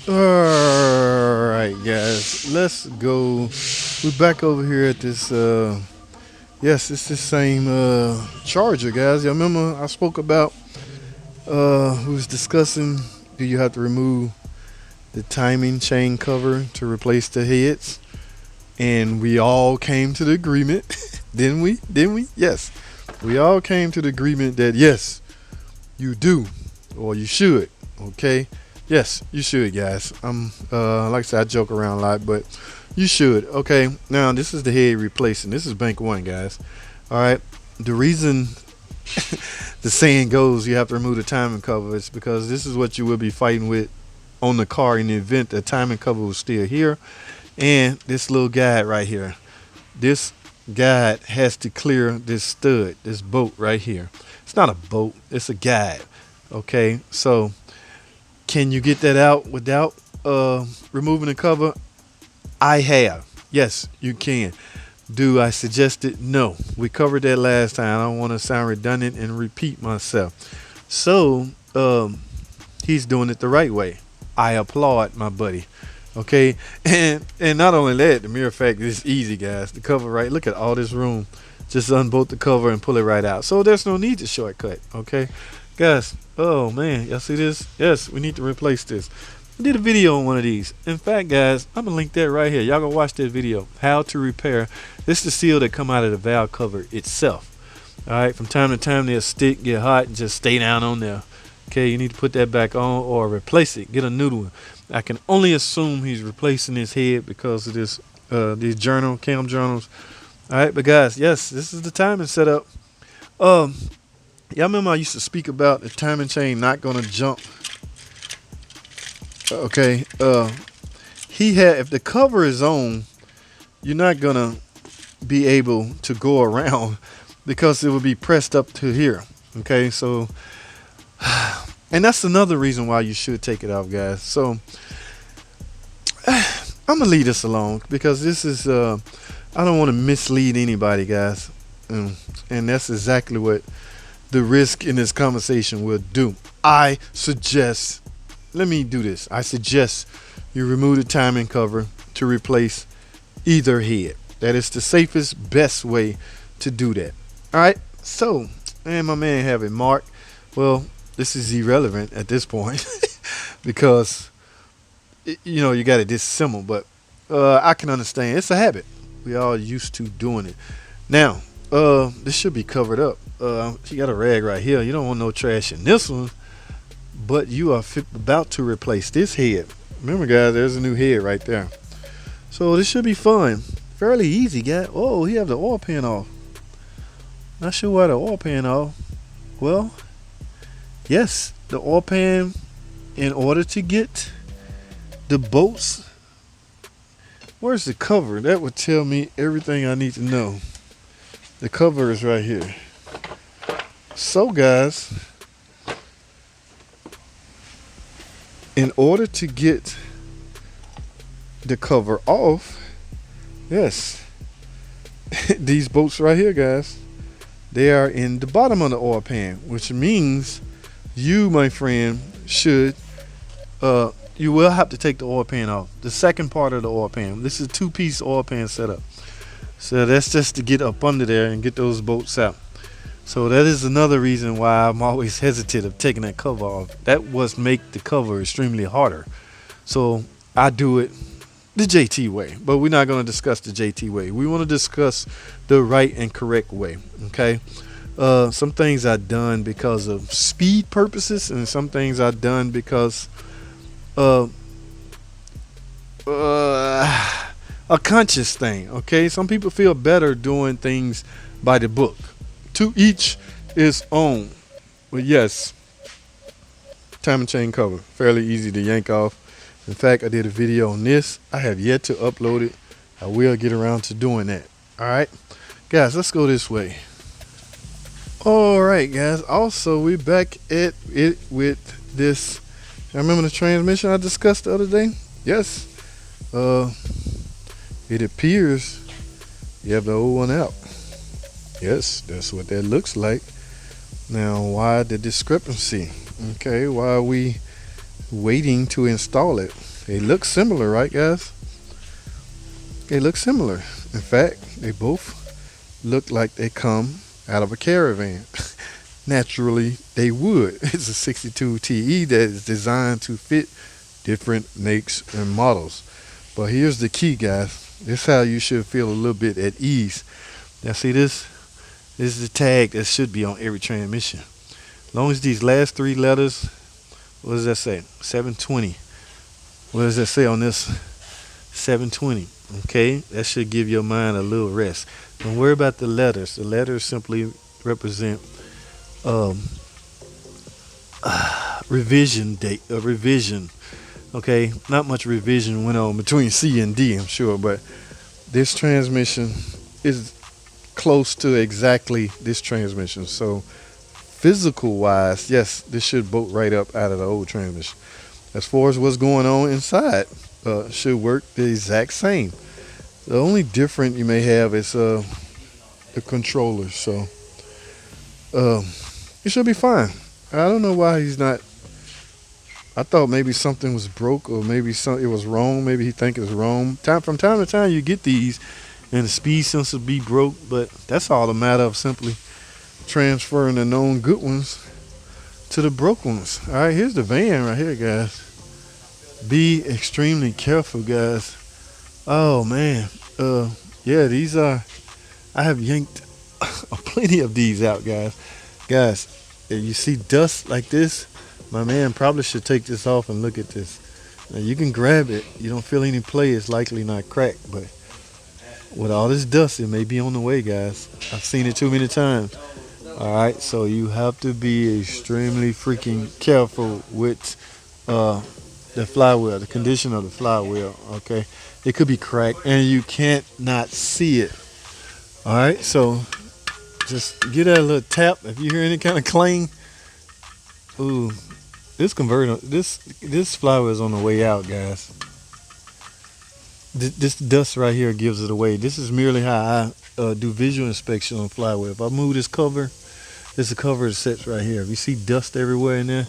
All right, guys, let's go. We're back over here at this. Yes, it's the same charger, guys. Y'all remember I spoke about? We was discussing. Do you have to remove the timing chain cover to replace the heads? And we all came to the agreement, didn't we? Didn't we? Yes, we all came to the agreement that yes, you do, or you should. Okay. Yes, you should, guys. Like I said, I joke around a lot, but you should. Okay. Now this is the head replacing. This is bank one, guys. All right. The reason the saying goes you have to remove the timing cover is because this is what you will be fighting with on the car in the event the timing cover was still here, and this little guide right here. This guide has to clear this stud, this bolt right here. It's not a bolt. It's a guide. Okay. So can you get that out without removing the cover? I have. Yes, you can. Do I suggest it? No. We covered that last time. I don't want to sound redundant and repeat myself. So, he's doing it the right way. I applaud my buddy. Okay, and not only that, the mere fact is easy, guys. The cover right. Look at all this room. Just unbolt the cover and pull it right out. So there's no need to shortcut. Okay, guys. Oh man, y'all see this? Yes, we need to replace this. I did a video on one of these. In fact, guys, I'm gonna link that right here. Y'all go watch that video. How to repair. This is the seal that come out of the valve cover itself. All right. From time to time, they'll stick, get hot, and just stay down on there. Okay, you need to put that back on or replace it. Get a new one. I can only assume he's replacing his head because of this these cam journals. All right, but guys, yes, this is the timing setup. Um, y'all remember I used to speak about the timing chain not gonna jump. Okay, he had if the cover is on, you're not gonna be able to go around because it would be pressed up to here. Okay, so and that's another reason why you should take it off, guys. So I'm gonna leave this alone because this is I don't want to mislead anybody, guys, and that's exactly what the risk in this conversation will do. I suggest, let me do this. I suggest you remove the timing cover to replace either head. That is the safest, best way to do that. All right. So, and my man have it marked. Well, this is irrelevant at this point because you got to disassemble, but I can understand. It's a habit. We all used to doing it. Now, this should be covered up. You got a rag right here. You don't want no trash in this one, but you are about to replace this head. Remember, guys, there's a new head right there. So this should be fun. Fairly easy, guy. Oh, he have the oil pan off. Not sure why the oil pan off. Well, yes, the oil pan, in order to get the bolts, where's the cover? That would tell me everything I need to know. The cover is right here. So, guys, in order to get the cover off, yes, these bolts right here, guys, they are in the bottom of the oil pan, which means you, my friend, should you will have to take the oil pan off. The second part of the oil pan. This is a two-piece oil pan setup. So that's just to get up under there and get those bolts out. So that is another reason why I'm always hesitant of taking that cover off. That was make the cover extremely harder. So I do it the JT way, but we're not going to discuss the JT way. We want to discuss the right and correct way. Okay. Some things I've done because of speed purposes, and some things I've done because a conscious thing. Okay, some people feel better doing things by the book. To each his own. But yes, timing chain cover, fairly easy to yank off. In fact, I did a video on this. I have yet to upload it. I will get around to doing that. All right, guys, let's go this way. All right, guys. Also, we're back at it with this. I remember the transmission I discussed the other day. Yes. It appears you have the old one out. Yes, that's what that looks like. Now, why the discrepancy? Okay, why are we waiting to install it. They look similar, right, guys? They look similar. In fact, they both look like they come out of a caravan. Naturally, they would. It's a 62 TE that is designed to fit different makes and models. But here's the key, guys. This is how you should feel a little bit at ease. Now, see this? This is the tag that should be on every transmission. As long as these last three letters, what does that say? 720. What does that say on this? 720. Okay, that should give your mind a little rest. Don't worry about the letters. The letters simply represent revision date, a revision. Okay, not much revision went on between C and D, I'm sure, but this transmission is close to exactly this transmission. So physical wise, yes, this should bolt right up out of the old transmission. As far as what's going on inside, should work the exact same. The only different you may have is the controller. So it should be fine. I don't know why he's not. I thought maybe something was broke, or maybe it was wrong. Maybe he think it's wrong. From time to time you get these and the speed sensor be broke, but that's all a matter of simply transferring the known good ones to the broke ones. All right, here's the van right here, guys. Be extremely careful, guys. Oh man, yeah, these are. I have yanked plenty of these out, guys. Guys, if you see dust like this, my man probably should take this off and look at this. Now you can grab it. You don't feel any play. It's likely not cracked, but with all this dust, it may be on the way, guys. I've seen it too many times. All right, so you have to be extremely freaking careful with the flywheel, the condition of the flywheel. Okay, it could be cracked and you can't not see it. All right, so just give that a little tap. If you hear any kind of clang, ooh, this converter, this flywheel is on the way out, guys. This dust right here gives it away. This is merely how I do visual inspection on flywheel. If I move this cover, this is the cover that sits right here. If you see dust everywhere in there,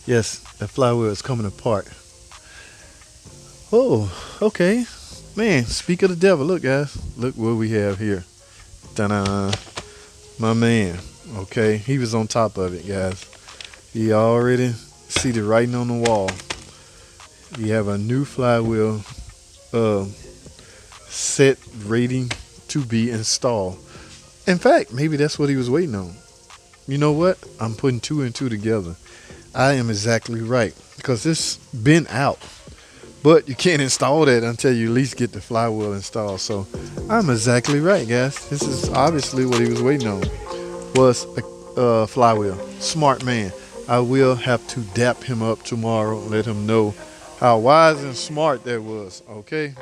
yes, that flywheel is coming apart. Oh, okay. Man, speak of the devil. Look, guys. Look what we have here. Ta-da. My man. Okay, he was on top of it, guys. You already see the writing on the wall. You have a new flywheel set rating to be installed. In fact, maybe that's what he was waiting on. You know what? I'm putting two and two together. I am exactly right, because this been out, but you can't install that until you at least get the flywheel installed. So I'm exactly right, guys. This is obviously what he was waiting on, was a flywheel. Smart man. I will have to dap him up tomorrow, let him know how wise and smart that was. Okay.